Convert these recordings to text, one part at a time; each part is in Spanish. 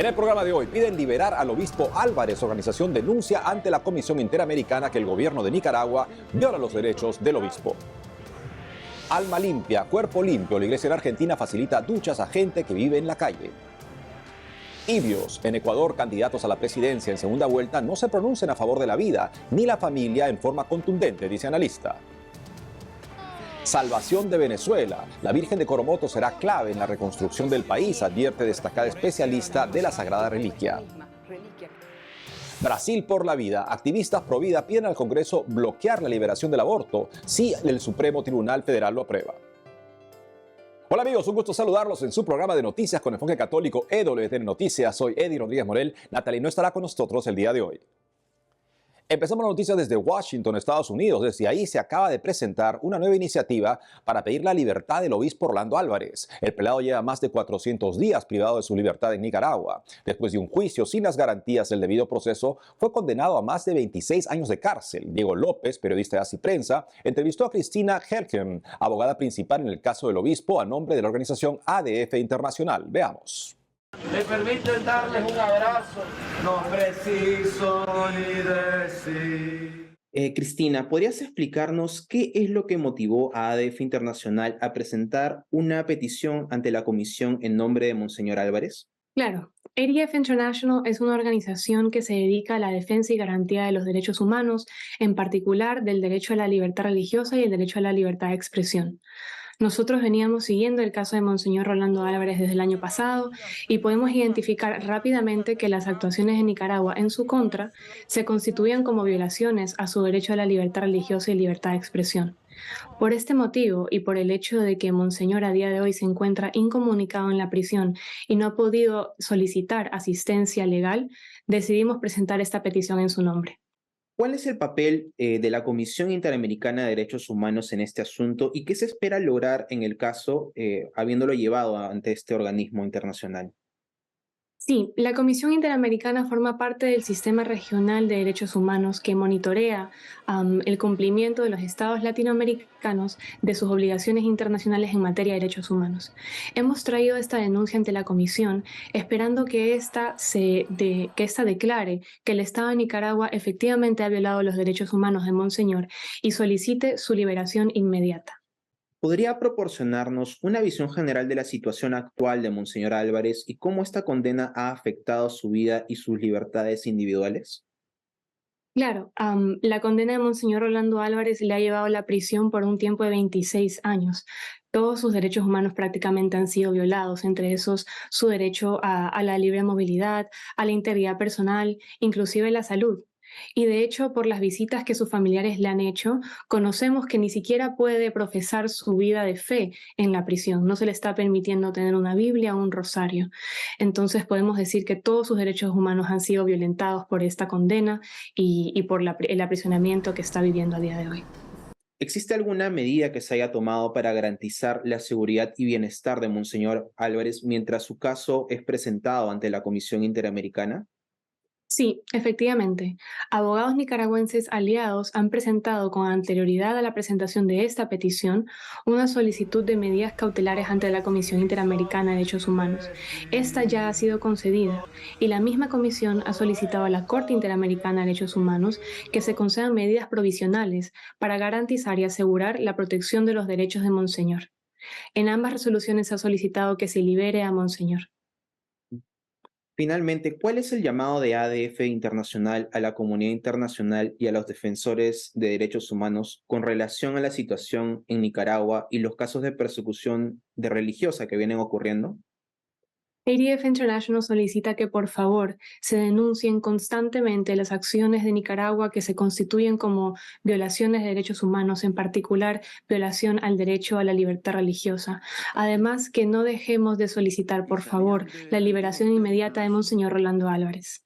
el programa de hoy piden liberar al obispo Álvarez. Organización denuncia ante la Comisión Interamericana que el gobierno de Nicaragua viola los derechos del obispo. Alma limpia, cuerpo limpio. La iglesia en Argentina facilita duchas a gente que vive en la calle. Tibios. En Ecuador, candidatos a la presidencia en segunda vuelta no se pronuncian a favor de la vida ni la familia en forma contundente, dice analista. Salvación de Venezuela. La Virgen de Coromoto será clave en la reconstrucción del país, advierte destacada especialista de la Sagrada Reliquia. Brasil por la vida. Activistas pro vida piden al Congreso bloquear la liberación del aborto si el Supremo Tribunal Federal lo aprueba. Hola amigos, un gusto saludarlos en su programa de noticias con enfoque católico EWTN Noticias. Soy Eddie Rodríguez Morel. Natalie no estará con nosotros el día de hoy. Empezamos la noticia desde Washington, Estados Unidos. Desde ahí se acaba de presentar una nueva iniciativa para pedir la libertad del obispo Rolando Álvarez. El prelado lleva más de 400 días privado de su libertad en Nicaragua. Después de un juicio sin las garantías del debido proceso, fue condenado a más de 26 años de cárcel. Diego López, periodista de Así Prensa, entrevistó a Cristina Herkem, abogada principal en el caso del obispo, a nombre de la organización ADF Internacional. Veamos. Me permiten darles un abrazo, no preciso ni decir. Cristina, ¿podrías explicarnos qué es lo que motivó a ADF Internacional a presentar una petición ante la comisión en nombre de Monseñor Álvarez? Claro, ADF International es una organización que se dedica a la defensa y garantía de los derechos humanos, en particular del derecho a la libertad religiosa y el derecho a la libertad de expresión. Nosotros veníamos siguiendo el caso de Monseñor Rolando Álvarez desde el año pasado y podemos identificar rápidamente que las actuaciones en Nicaragua en su contra se constituían como violaciones a su derecho a la libertad religiosa y libertad de expresión. Por este motivo y por el hecho de que Monseñor a día de hoy se encuentra incomunicado en la prisión y no ha podido solicitar asistencia legal, decidimos presentar esta petición en su nombre. ¿Cuál es el papel de la Comisión Interamericana de Derechos Humanos en este asunto y qué se espera lograr en el caso habiéndolo llevado ante este organismo internacional? Sí, la Comisión Interamericana forma parte del Sistema Regional de Derechos Humanos que monitorea el cumplimiento de los estados latinoamericanos de sus obligaciones internacionales en materia de derechos humanos. Hemos traído esta denuncia ante la Comisión esperando que ésta declare que el Estado de Nicaragua efectivamente ha violado los derechos humanos de Monseñor y solicite su liberación inmediata. ¿Podría proporcionarnos una visión general de la situación actual de Monseñor Álvarez y cómo esta condena ha afectado su vida y sus libertades individuales? Claro, la condena de Monseñor Rolando Álvarez le ha llevado a la prisión por un tiempo de 26 años. Todos sus derechos humanos prácticamente han sido violados, entre esos su derecho a la libre movilidad, a la integridad personal, inclusive la salud. Y de hecho, por las visitas que sus familiares le han hecho, conocemos que ni siquiera puede profesar su vida de fe en la prisión. No se le está permitiendo tener una Biblia o un rosario. Entonces podemos decir que todos sus derechos humanos han sido violentados por esta condena y por el aprisionamiento que está viviendo a día de hoy. ¿Existe alguna medida que se haya tomado para garantizar la seguridad y bienestar de Monseñor Álvarez mientras su caso es presentado ante la Comisión Interamericana? Sí, efectivamente. Abogados nicaragüenses aliados han presentado con anterioridad a la presentación de esta petición una solicitud de medidas cautelares ante la Comisión Interamericana de Derechos Humanos. Esta ya ha sido concedida y la misma comisión ha solicitado a la Corte Interamericana de Derechos Humanos que se concedan medidas provisionales para garantizar y asegurar la protección de los derechos de Monseñor. En ambas resoluciones se ha solicitado que se libere a Monseñor. Finalmente, ¿cuál es el llamado de ADF Internacional a la comunidad internacional y a los defensores de derechos humanos con relación a la situación en Nicaragua y los casos de persecución religiosa que vienen ocurriendo? ADF International solicita que por favor se denuncien constantemente las acciones de Nicaragua que se constituyen como violaciones de derechos humanos, en particular violación al derecho a la libertad religiosa. Además, que no dejemos de solicitar por favor la liberación inmediata de Monseñor Rolando Álvarez.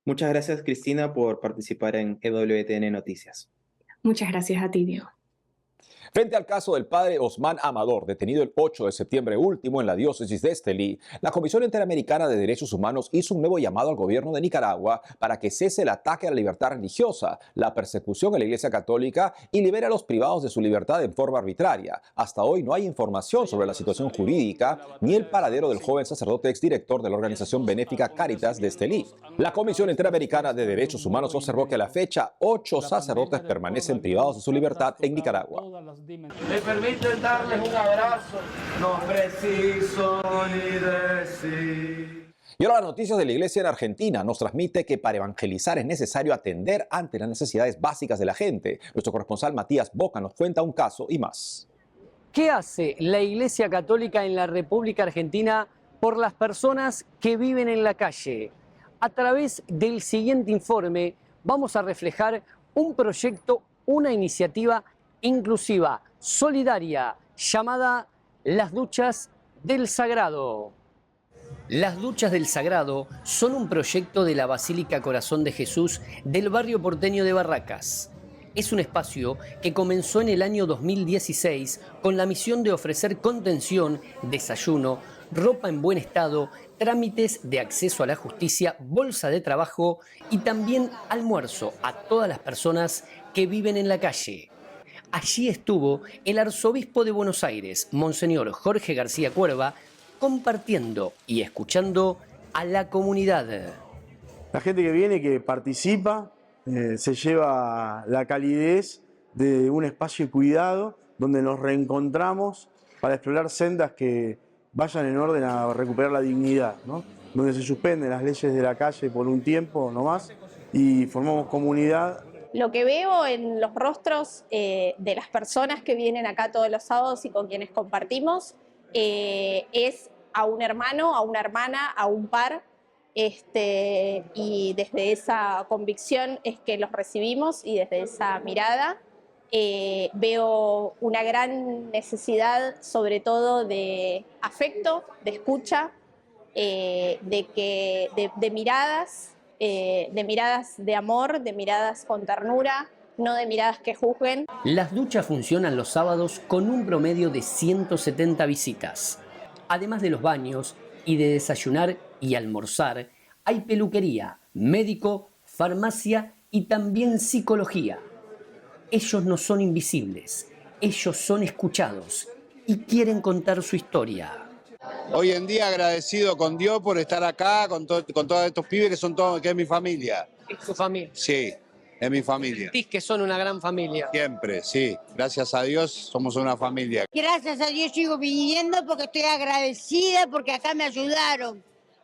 Muchas gracias, Cristina, por participar en EWTN Noticias. Muchas gracias a ti, Diego. Frente al caso del padre Osman Amador, detenido el 8 de septiembre último en la diócesis de Estelí, la Comisión Interamericana de Derechos Humanos hizo un nuevo llamado al gobierno de Nicaragua para que cese el ataque a la libertad religiosa, la persecución a la Iglesia Católica y libere a los privados de su libertad en forma arbitraria. Hasta hoy no hay información sobre la situación jurídica ni el paradero del joven sacerdote exdirector de la organización benéfica Cáritas de Estelí. La Comisión Interamericana de Derechos Humanos observó que a la fecha 8 sacerdotes permanecen privados de su libertad en Nicaragua. Me permiten darles un abrazo, no preciso ni decir. Y ahora las noticias de la Iglesia en Argentina nos transmite que para evangelizar es necesario atender ante las necesidades básicas de la gente. Nuestro corresponsal Matías Boca nos cuenta un caso y más. ¿Qué hace la Iglesia Católica en la República Argentina por las personas que viven en la calle? A través del siguiente informe vamos a reflejar un proyecto, una iniciativa inclusiva, solidaria, llamada Las Duchas del Sagrado. Las Duchas del Sagrado son un proyecto de la Basílica Corazón de Jesús del barrio porteño de Barracas. Es un espacio que comenzó en el año 2016 con la misión de ofrecer contención, desayuno, ropa en buen estado, trámites de acceso a la justicia, bolsa de trabajo y también almuerzo a todas las personas que viven en la calle. Allí estuvo el arzobispo de Buenos Aires, Monseñor Jorge García Cuerva, compartiendo y escuchando a la comunidad. La gente que viene, que participa, se lleva la calidez de un espacio de cuidado donde nos reencontramos para explorar sendas que vayan en orden a recuperar la dignidad, ¿no? Donde se suspenden las leyes de la calle por un tiempo nomás y formamos comunidad. Lo que veo en los rostros de las personas que vienen acá todos los sábados y con quienes compartimos es a un hermano, a una hermana, a un par, y desde esa convicción es que los recibimos y desde esa mirada veo una gran necesidad sobre todo de afecto, de escucha, de miradas, de amor, de miradas con ternura, no de miradas que juzguen. Las duchas funcionan los sábados con un promedio de 170 visitas. Además de los baños y de desayunar y almorzar, hay peluquería, médico, farmacia y también psicología. Ellos no son invisibles, ellos son escuchados y quieren contar su historia. Hoy en día agradecido con Dios por estar acá, con todos estos pibes que es mi familia. ¿Es tu familia? Sí, es mi familia. ¿Sentís que son una gran familia? Siempre, sí. Gracias a Dios somos una familia. Gracias a Dios sigo viniendo porque estoy agradecida, porque acá me ayudaron,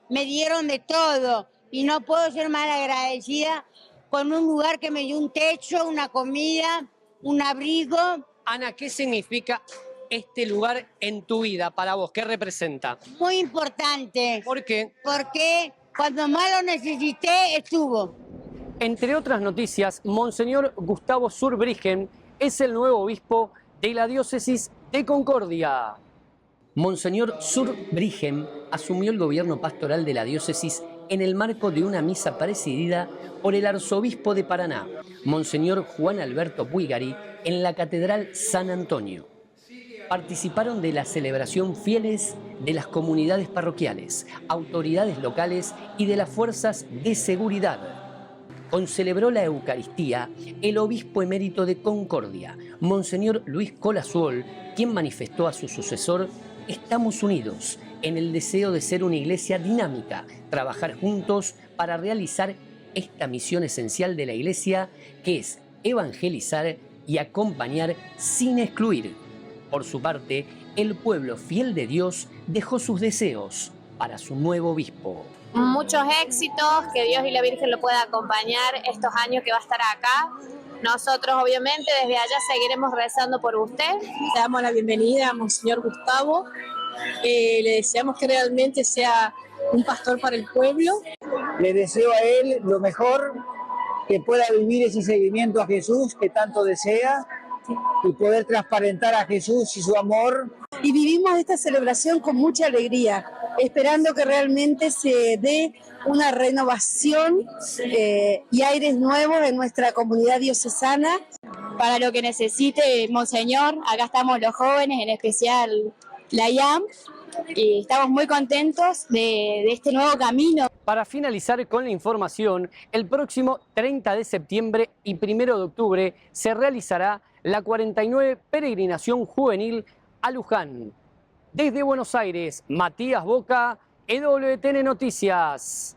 me dieron de todo y no puedo ser mal agradecida con un lugar que me dio un techo, una comida, un abrigo. Ana, ¿qué significa este lugar en tu vida para vos? ¿Qué representa? Muy importante. ¿Por qué? Porque cuando más lo necesité, estuvo. Entre otras noticias, Monseñor Gustavo Surbrigen es el nuevo obispo de la diócesis de Concordia. Monseñor Surbrigen asumió el gobierno pastoral de la diócesis en el marco de una misa presidida por el arzobispo de Paraná, Monseñor Juan Alberto Puigari, en la Catedral San Antonio. Participaron de la celebración fieles de las comunidades parroquiales, autoridades locales y de las fuerzas de seguridad. Concelebró la Eucaristía el obispo emérito de Concordia, Monseñor Luis Colazuol, quien manifestó a su sucesor: estamos unidos en el deseo de ser una iglesia dinámica, trabajar juntos para realizar esta misión esencial de la iglesia, que es evangelizar y acompañar sin excluir. Por su parte, el pueblo fiel de Dios dejó sus deseos para su nuevo obispo. Muchos éxitos, que Dios y la Virgen lo pueda acompañar estos años que va a estar acá. Nosotros obviamente desde allá seguiremos rezando por usted. Le damos la bienvenida a Monseñor Gustavo. Le deseamos que realmente sea un pastor para el pueblo. Le deseo a él lo mejor, que pueda vivir ese seguimiento a Jesús que tanto desea y poder transparentar a Jesús y su amor. Y vivimos esta celebración con mucha alegría, esperando que realmente se dé una renovación y aires nuevos en nuestra comunidad diocesana. para lo que necesite Monseñor. Acá estamos los jóvenes, en especial la IAM, y estamos muy contentos de este nuevo camino. Para finalizar con la información, el próximo 30 de septiembre y 1 de octubre se realizará la 49 Peregrinación Juvenil a Luján. Desde Buenos Aires, Matías Boca, EWTN Noticias.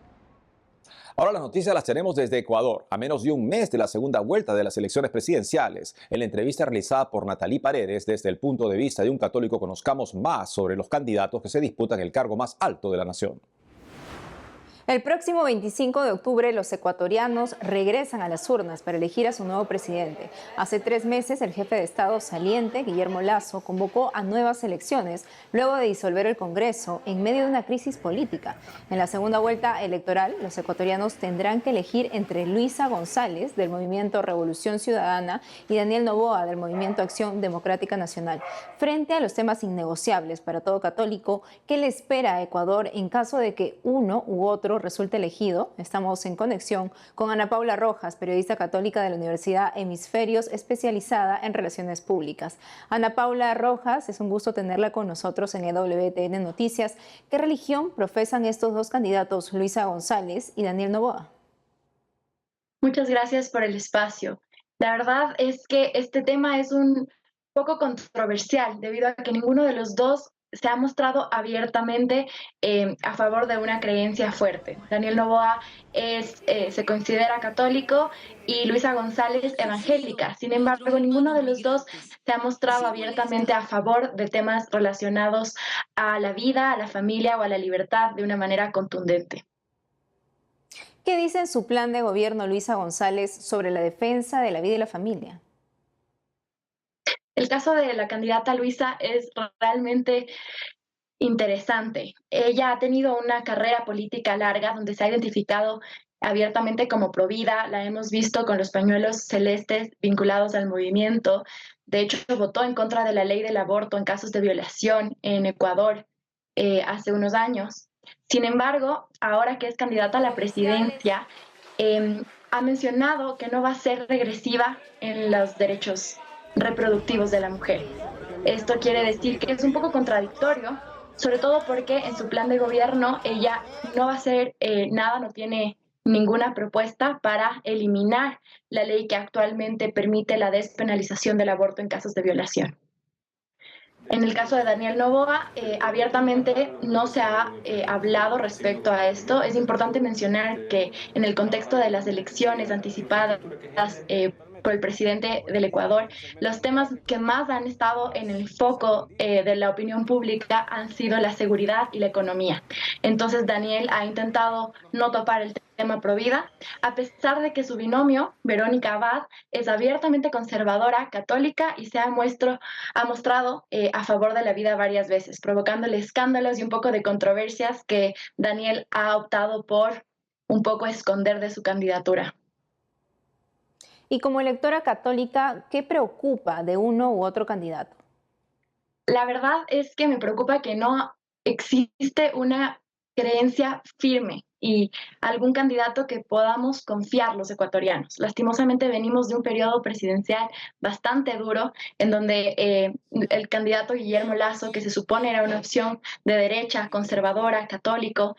Ahora las noticias las tenemos desde Ecuador, a menos de un mes de la segunda vuelta de las elecciones presidenciales. En la entrevista realizada por Natalie Paredes, desde el punto de vista de un católico, conozcamos más sobre los candidatos que se disputan el cargo más alto de la nación. El próximo 25 de octubre los ecuatorianos regresan a las urnas para elegir a su nuevo presidente. Hace 3 meses el jefe de Estado saliente, Guillermo Lasso, convocó a nuevas elecciones luego de disolver el Congreso en medio de una crisis política. En la segunda vuelta electoral, los ecuatorianos tendrán que elegir entre Luisa González, del Movimiento Revolución Ciudadana, y Daniel Noboa, del Movimiento Acción Democrática Nacional. Frente a los temas innegociables para todo católico, ¿qué le espera a Ecuador en caso de que uno u otro resulte elegido? Estamos en conexión con Ana Paula Rojas, periodista católica de la Universidad Hemisferios, especializada en relaciones públicas. Ana Paula Rojas, es un gusto tenerla con nosotros en EWTN Noticias. ¿Qué religión profesan estos dos candidatos, Luisa González y Daniel Noboa? Muchas gracias por el espacio. La verdad es que este tema es un poco controversial debido a que ninguno de los dos se ha mostrado abiertamente a favor de una creencia fuerte. Daniel Noboa se considera católico y Luisa González evangélica. Sin embargo, ninguno de los dos se ha mostrado abiertamente a favor de temas relacionados a la vida, a la familia o a la libertad de una manera contundente. ¿Qué dice en su plan de gobierno Luisa González sobre la defensa de la vida y la familia? El caso de la candidata Luisa es realmente interesante. Ella ha tenido una carrera política larga donde se ha identificado abiertamente como provida. La hemos visto con los pañuelos celestes vinculados al movimiento. De hecho, votó en contra de la ley del aborto en casos de violación en Ecuador hace unos años. Sin embargo, ahora que es candidata a la presidencia, ha mencionado que no va a ser regresiva en los derechos reproductivos de la mujer. Esto quiere decir que es un poco contradictorio, sobre todo porque en su plan de gobierno ella no va a hacer nada, no tiene ninguna propuesta para eliminar la ley que actualmente permite la despenalización del aborto en casos de violación. En el caso de Daniel Noboa, abiertamente no se ha hablado respecto a esto. Es importante mencionar que en el contexto de las elecciones anticipadas por el presidente del Ecuador, los temas que más han estado en el foco de la opinión pública han sido la seguridad y la economía. Entonces Daniel ha intentado no topar el tema provida, a pesar de que su binomio, Verónica Abad, es abiertamente conservadora, católica y se ha mostrado a favor de la vida varias veces, provocándole escándalos y un poco de controversias que Daniel ha optado por un poco esconder de su candidatura. Y como electora católica, ¿qué preocupa de uno u otro candidato? La verdad es que me preocupa que no existe una creencia firme y algún candidato que podamos confiar los ecuatorianos. Lastimosamente venimos de un periodo presidencial bastante duro en donde el candidato Guillermo Lasso, que se supone era una opción de derecha, conservadora, católico,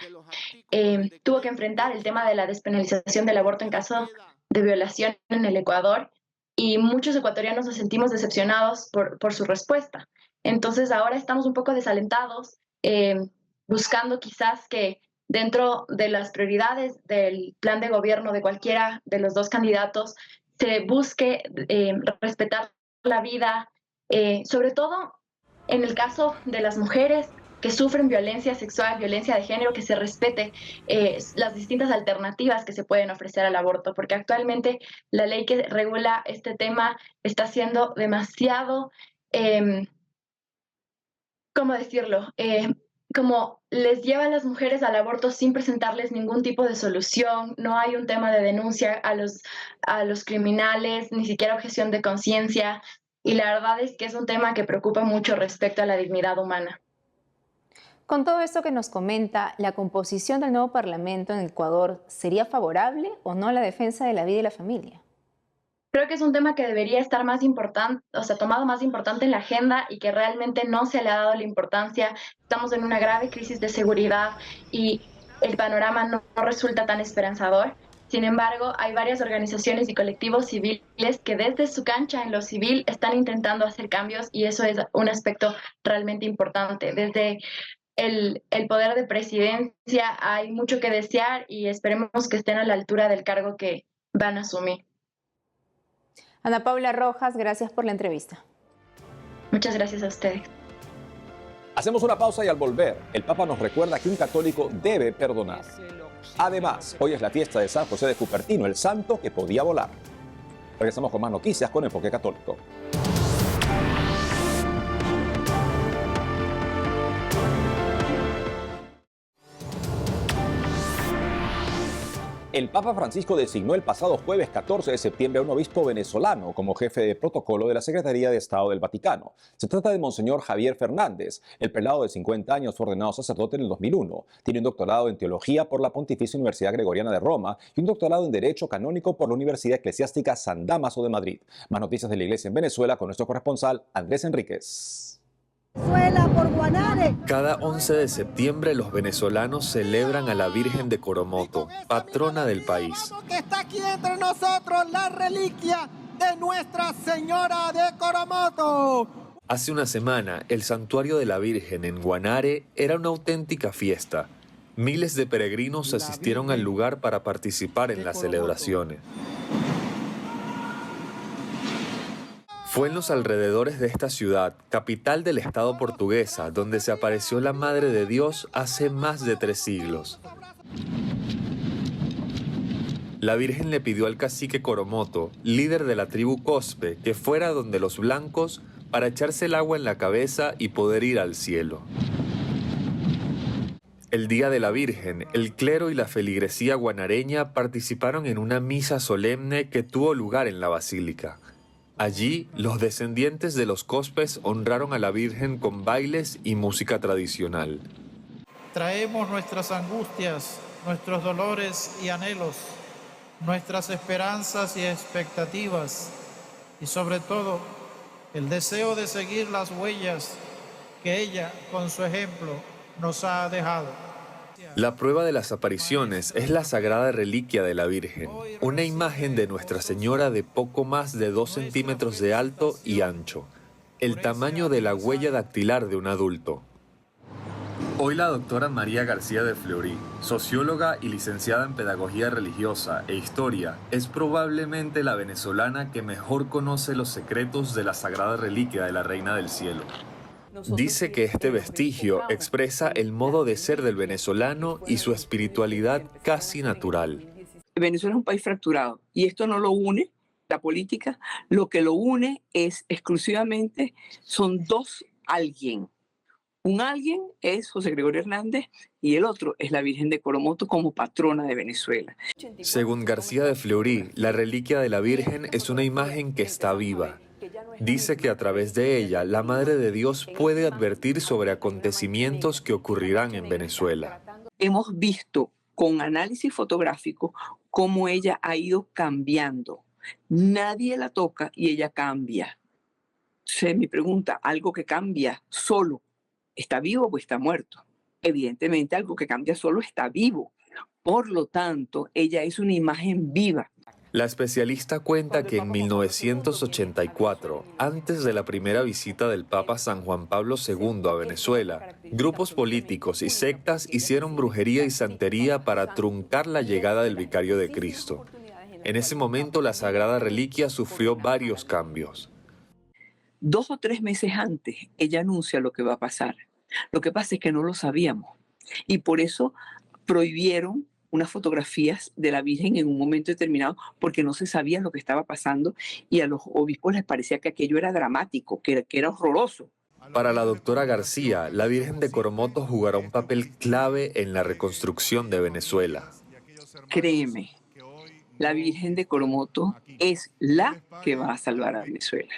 tuvo que enfrentar el tema de la despenalización del aborto en caso de violación en el Ecuador y muchos ecuatorianos nos sentimos decepcionados por su respuesta. Entonces ahora estamos un poco desalentados, buscando quizás que dentro de las prioridades del plan de gobierno de cualquiera de los dos candidatos se busque respetar la vida, sobre todo en el caso de las mujeres que sufren violencia sexual, violencia de género, que se respete las distintas alternativas que se pueden ofrecer al aborto, porque actualmente la ley que regula este tema está siendo demasiado, ¿cómo decirlo? Como les lleva a las mujeres al aborto sin presentarles ningún tipo de solución, no hay un tema de denuncia a los criminales, ni siquiera objeción de conciencia, y la verdad es que es un tema que preocupa mucho respecto a la dignidad humana. Con todo esto que nos comenta, ¿la composición del nuevo Parlamento en Ecuador sería favorable o no a la defensa de la vida y la familia? Creo que es un tema que debería estar más importante, o sea, tomado más importante en la agenda y que realmente no se le ha dado la importancia. Estamos en una grave crisis de seguridad y el panorama no resulta tan esperanzador. Sin embargo, hay varias organizaciones y colectivos civiles que desde su cancha en lo civil están intentando hacer cambios y eso es un aspecto realmente importante. Desde el poder de presidencia hay mucho que desear y esperemos que estén a la altura del cargo que van a asumir. Ana Paula Rojas, gracias por la entrevista. Muchas gracias a ustedes. Hacemos una pausa y al volver, el Papa nos recuerda que un católico debe perdonar. Además, hoy es la fiesta de San José de Cupertino, el santo que podía volar. Regresamos con más noticias con Enfoque Católico. El Papa Francisco designó el pasado jueves 14 de septiembre a un obispo venezolano como jefe de protocolo de la Secretaría de Estado del Vaticano. Se trata de Monseñor Javier Fernández. El prelado de 50 años fue ordenado sacerdote en el 2001. Tiene un doctorado en teología por la Pontificia Universidad Gregoriana de Roma y un doctorado en Derecho Canónico por la Universidad Eclesiástica San Dámaso de Madrid. Más noticias de la Iglesia en Venezuela con nuestro corresponsal Andrés Enríquez. Cada 11 de septiembre los venezolanos celebran a la Virgen de Coromoto, patrona del país. Que está aquí entre nosotros la reliquia de Nuestra Señora de Coromoto. Hace una semana, el santuario de la Virgen en Guanare era una auténtica fiesta. Miles de peregrinos asistieron al lugar para participar en las celebraciones. Fue en los alrededores de esta ciudad, capital del estado portuguesa, donde se apareció la Madre de Dios hace más de 3 siglos. La Virgen le pidió al cacique Coromoto, líder de la tribu Cospe, que fuera donde los blancos para echarse el agua en la cabeza y poder ir al cielo. El día de la Virgen, el clero y la feligresía guanareña participaron en una misa solemne que tuvo lugar en la basílica. Allí, los descendientes de los Cospes honraron a la Virgen con bailes y música tradicional. Traemos nuestras angustias, nuestros dolores y anhelos, nuestras esperanzas y expectativas, y sobre todo, el deseo de seguir las huellas que ella, con su ejemplo, nos ha dejado. La prueba de las apariciones es la sagrada reliquia de la Virgen, una imagen de Nuestra Señora de poco más de 2 centímetros de alto y ancho, el tamaño de la huella dactilar de un adulto. Hoy la doctora María García de Fleury, socióloga y licenciada en Pedagogía Religiosa e Historia, es probablemente la venezolana que mejor conoce los secretos de la sagrada reliquia de la Reina del Cielo. Dice que este vestigio expresa el modo de ser del venezolano y su espiritualidad casi natural. Venezuela es un país fracturado y esto no lo une la política, lo que lo une es exclusivamente, son 2 alguien. Un alguien es José Gregorio Hernández y el otro es la Virgen de Coromoto como patrona de Venezuela. Según García de Fleury, la reliquia de la Virgen es una imagen que está viva. Dice que a través de ella, la Madre de Dios puede advertir sobre acontecimientos que ocurrirán en Venezuela. Hemos visto con análisis fotográfico cómo ella ha ido cambiando. Nadie la toca y ella cambia. Entonces, mi pregunta, algo que cambia solo, ¿está vivo o está muerto? Evidentemente, algo que cambia solo está vivo. Por lo tanto, ella es una imagen viva. La especialista cuenta que en 1984, antes de la primera visita del Papa San Juan Pablo II a Venezuela, grupos políticos y sectas hicieron brujería y santería para truncar la llegada del Vicario de Cristo. En ese momento, la sagrada reliquia sufrió varios cambios. 2 o 3 meses antes, ella anuncia lo que va a pasar. Lo que pasa es que no lo sabíamos y por eso prohibieron unas fotografías de la Virgen en un momento determinado porque no se sabía lo que estaba pasando y a los obispos les parecía que aquello era dramático, que era horroroso. Para la doctora García, la Virgen de Coromoto jugará un papel clave en la reconstrucción de Venezuela. Créeme, la Virgen de Coromoto es la que va a salvar a Venezuela.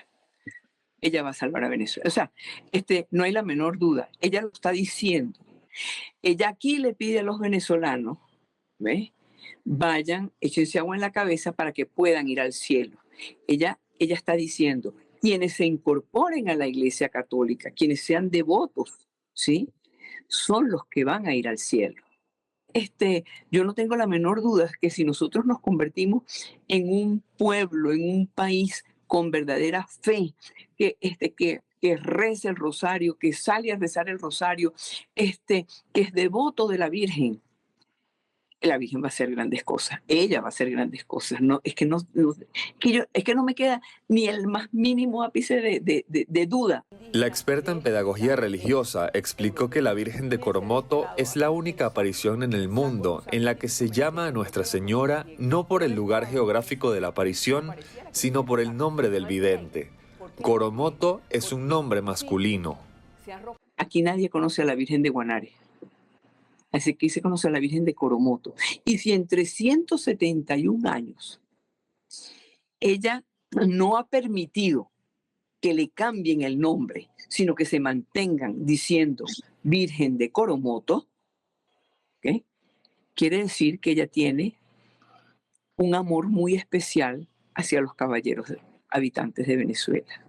Ella va a salvar a Venezuela. O sea, no hay la menor duda. Ella lo está diciendo. Ella aquí le pide a los venezolanos, ¿ves?, vayan, échense agua en la cabeza para que puedan ir al cielo. Ella está diciendo, quienes se incorporen a la Iglesia Católica, quienes sean devotos, ¿sí? Son los que van a ir al cielo. Yo no tengo la menor duda que si nosotros nos convertimos en un pueblo, en un país con verdadera fe, que reza el rosario, que sale a rezar el rosario, que es devoto de la Virgen va a hacer grandes cosas. Ella va a hacer grandes cosas. No, es que no me queda ni el más mínimo ápice de duda. La experta en pedagogía religiosa explicó que la Virgen de Coromoto es la única aparición en el mundo en la que se llama a Nuestra Señora no por el lugar geográfico de la aparición, sino por el nombre del vidente. Coromoto es un nombre masculino. Aquí nadie conoce a la Virgen de Guanare. Así que se conoce a la Virgen de Coromoto. Y si en 371 años ella no ha permitido que le cambien el nombre, sino que se mantengan diciendo Virgen de Coromoto, ¿okay? Quiere decir que ella tiene un amor muy especial hacia los caballeros habitantes de Venezuela.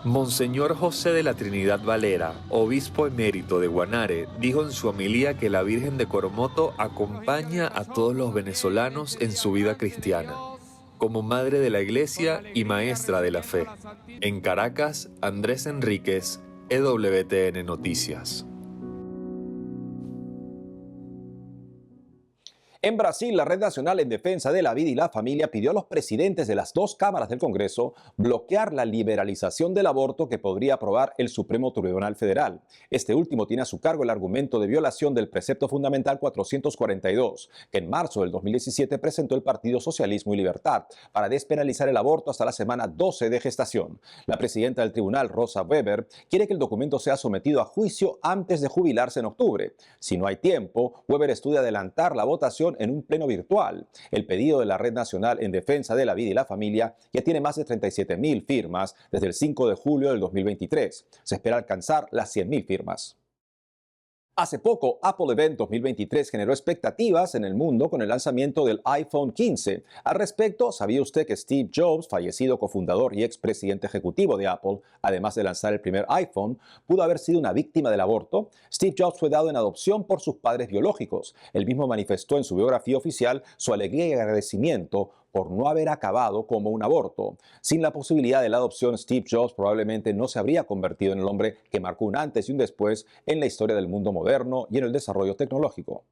Monseñor José de la Trinidad Valera, obispo emérito de Guanare, dijo en su homilía que la Virgen de Coromoto acompaña a todos los venezolanos en su vida cristiana, como madre de la Iglesia y maestra de la fe. En Caracas, Andrés Enríquez, EWTN Noticias. En Brasil, la Red Nacional en Defensa de la Vida y la Familia pidió a los presidentes de las dos cámaras del Congreso bloquear la liberalización del aborto que podría aprobar el Supremo Tribunal Federal. Este último tiene a su cargo el argumento de violación del precepto fundamental 442, que en marzo del 2017 presentó el Partido Socialismo y Libertad para despenalizar el aborto hasta la semana 12 de gestación. La presidenta del tribunal, Rosa Weber, quiere que el documento sea sometido a juicio antes de jubilarse en octubre. Si no hay tiempo, Weber estudia adelantar la votación en un pleno virtual. El pedido de la Red Nacional en Defensa de la Vida y la Familia ya tiene más de 37.000 firmas desde el 5 de julio del 2023. Se espera alcanzar las 100.000 firmas. Hace poco, Apple Event 2023 generó expectativas en el mundo con el lanzamiento del iPhone 15. Al respecto, ¿sabía usted que Steve Jobs, fallecido cofundador y expresidente ejecutivo de Apple, además de lanzar el primer iPhone, pudo haber sido una víctima del aborto? Steve Jobs fue dado en adopción por sus padres biológicos. Él mismo manifestó en su biografía oficial su alegría y agradecimiento por no haber acabado como un aborto. Sin la posibilidad de la adopción, Steve Jobs probablemente no se habría convertido en el hombre que marcó un antes y un después en la historia del mundo moderno y en el desarrollo tecnológico.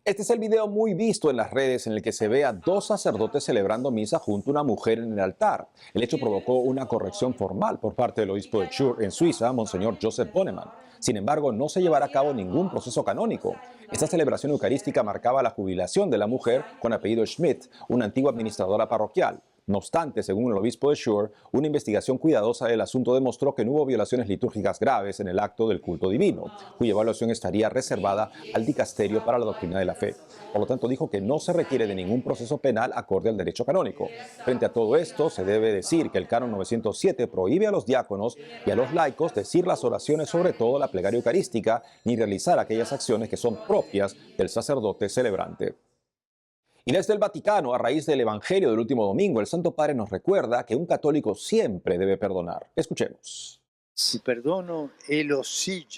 Este es el video muy visto en las redes en el que se ve a dos sacerdotes celebrando misa junto a una mujer en el altar. El hecho provocó una corrección formal por parte del obispo de Chur en Suiza, Monseñor Joseph Bonnemann. Sin embargo, no se llevará a cabo ningún proceso canónico. Esta celebración eucarística marcaba la jubilación de la mujer con apellido Schmidt, una antigua administradora parroquial. No obstante, según el obispo de Chur, una investigación cuidadosa del asunto demostró que no hubo violaciones litúrgicas graves en el acto del culto divino, cuya evaluación estaría reservada al dicasterio para la doctrina de la fe. Por lo tanto, dijo que no se requiere de ningún proceso penal acorde al derecho canónico. Frente a todo esto, se debe decir que el Canon 907 prohíbe a los diáconos y a los laicos decir las oraciones, sobre todo la plegaria eucarística, ni realizar aquellas acciones que son propias del sacerdote celebrante. Y desde el Vaticano, a raíz del Evangelio del último domingo, el Santo Padre nos recuerda que un católico siempre debe perdonar. Escuchemos.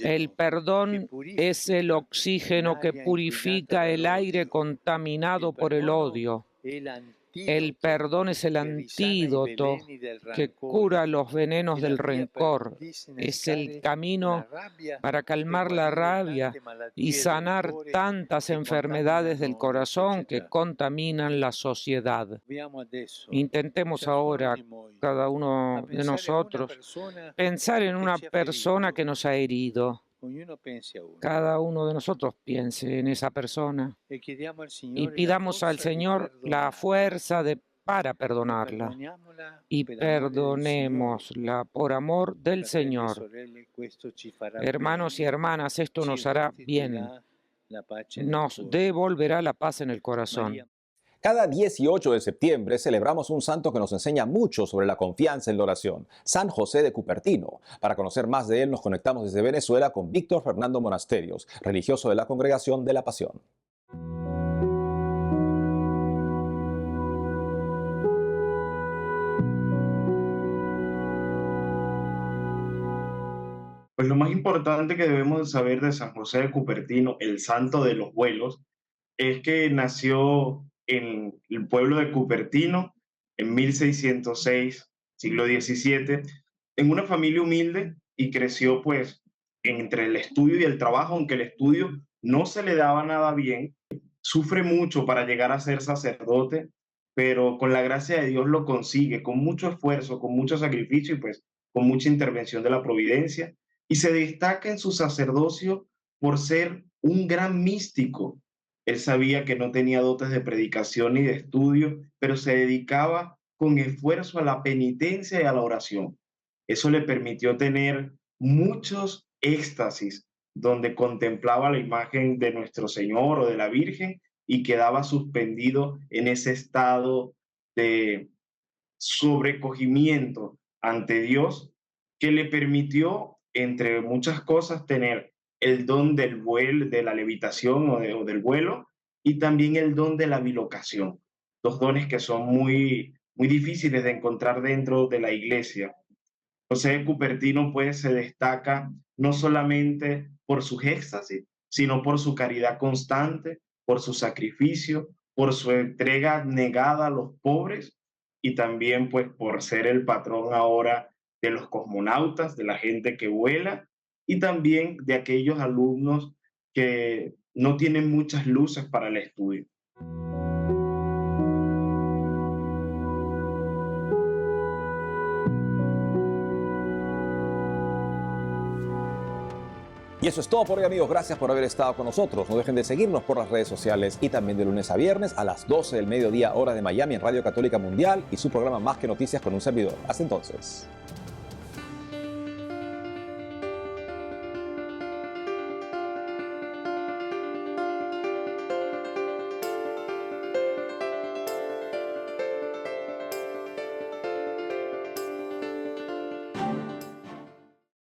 El perdón es el oxígeno que purifica el aire contaminado por el odio. El perdón es el antídoto que cura los venenos del rencor. Es el camino para calmar la rabia y sanar tantas enfermedades del corazón que contaminan la sociedad. Intentemos ahora, cada uno de nosotros, pensar en una persona que nos ha herido. Cada uno de nosotros piense en esa persona y pidamos al Señor la fuerza para perdonarla y perdonémosla por amor del Señor. Hermanos y hermanas, esto nos hará bien, nos devolverá la paz en el corazón. Cada 18 de septiembre celebramos un santo que nos enseña mucho sobre la confianza en la oración, San José de Cupertino. Para conocer más de él nos conectamos desde Venezuela con Víctor Fernando Monasterios, religioso de la Congregación de la Pasión. Pues lo más importante que debemos saber de San José de Cupertino, el santo de los vuelos, es que nació en el pueblo de Cupertino en 1606, siglo XVII, en una familia humilde y creció pues entre el estudio y el trabajo, aunque el estudio no se le daba nada bien. Sufre mucho para llegar a ser sacerdote, pero con la gracia de Dios lo consigue, con mucho esfuerzo, con mucho sacrificio y pues con mucha intervención de la providencia. Y se destaca en su sacerdocio por ser un gran místico. Él sabía que no tenía dotes de predicación ni de estudio, pero se dedicaba con esfuerzo a la penitencia y a la oración. Eso le permitió tener muchos éxtasis, donde contemplaba la imagen de nuestro Señor o de la Virgen y quedaba suspendido en ese estado de sobrecogimiento ante Dios, que le permitió, entre muchas cosas, tener el don del vuelo, de la levitación o del vuelo, y también el don de la bilocación, dos dones que son muy difíciles de encontrar dentro de la iglesia. José de Cupertino pues se destaca no solamente por sus éxtasis, sino por su caridad constante, por su sacrificio, por su entrega negada a los pobres y también pues por ser el patrón ahora de los cosmonautas, de la gente que vuela y también de aquellos alumnos que no tienen muchas luces para el estudio. Y eso es todo por hoy, amigos. Gracias por haber estado con nosotros. No dejen de seguirnos por las redes sociales y también de lunes a viernes a las 12 del mediodía, hora de Miami, en Radio Católica Mundial y su programa Más que Noticias con un servidor. Hasta entonces.